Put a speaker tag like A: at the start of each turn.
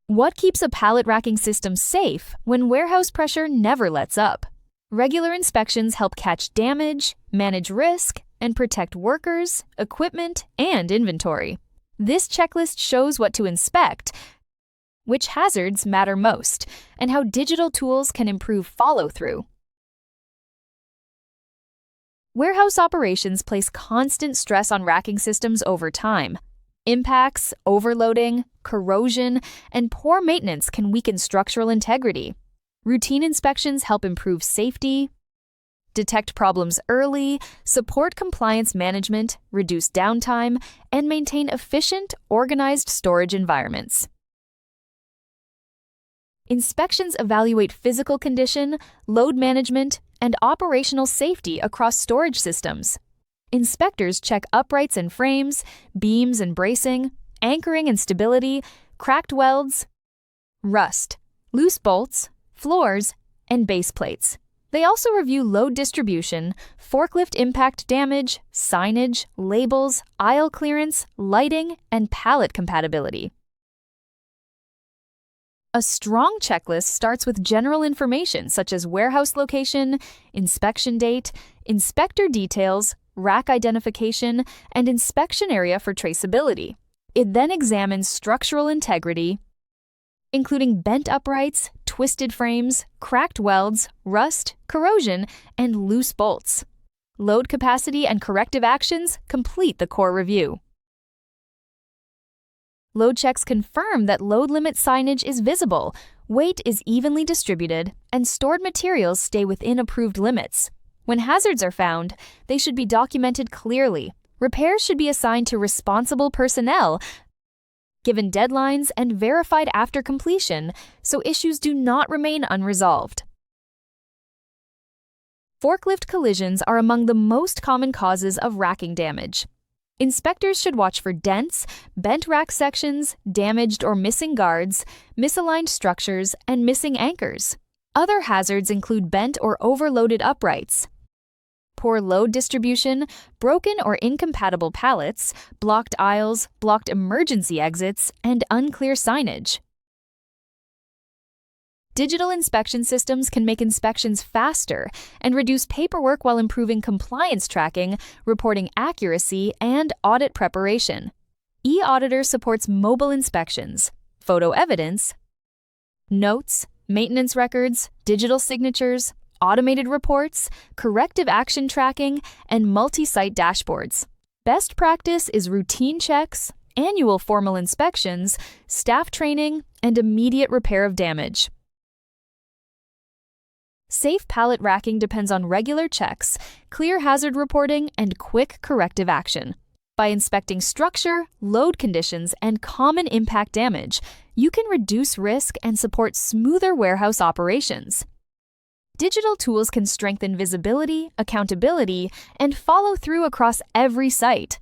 A: What keeps a pallet racking system safe when warehouse pressure never lets up? Regular inspections help catch damage, manage risk, and protect workers, equipment, and inventory. This checklist shows what to inspect, which hazards matter most, and how digital tools can improve follow-through. Warehouse operations place constant stress on racking systems over time. Impacts, overloading, corrosion, and poor maintenance can weaken structural integrity. Routine inspections help improve safety, detect problems early, support compliance management, reduce downtime, and maintain efficient, organized storage environments. Inspections evaluate physical condition, load management, and operational safety across storage systems. Inspectors check uprights and frames, beams and bracing, anchoring and stability, cracked welds, rust, loose bolts, floors, and base plates. They also review load distribution, forklift impact damage, signage, labels, aisle clearance, lighting, and pallet compatibility. A strong checklist starts with general information such as warehouse location, inspection date, inspector details, rack identification, and inspection area for traceability. It then examines structural integrity, including bent uprights, twisted frames, cracked welds, rust, corrosion, and loose bolts. Load capacity and corrective actions complete the core review. Load checks confirm that load limit signage is visible, weight is evenly distributed, and stored materials stay within approved limits. When hazards are found, they should be documented clearly. Repairs should be assigned to responsible personnel, given deadlines, and verified after completion, so issues do not remain unresolved. Forklift collisions are among the most common causes of racking damage. Inspectors should watch for dents, bent rack sections, damaged or missing guards, misaligned structures, and missing anchors. Other hazards include bent or overloaded uprights, poor load distribution, broken or incompatible pallets, blocked aisles, blocked emergency exits, and unclear signage. Digital inspection systems can make inspections faster and reduce paperwork while improving compliance tracking, reporting accuracy, and audit preparation. eAuditor supports mobile inspections, photo evidence, notes, maintenance records, digital signatures, automated reports, corrective action tracking, and multi-site dashboards. Best practice is routine checks, annual formal inspections, staff training, and immediate repair of damage. Safe pallet racking depends on regular checks, clear hazard reporting, and quick corrective action. By inspecting structure, load conditions, and common impact damage, you can reduce risk and support smoother warehouse operations. Digital tools can strengthen visibility, accountability, and follow through across every site.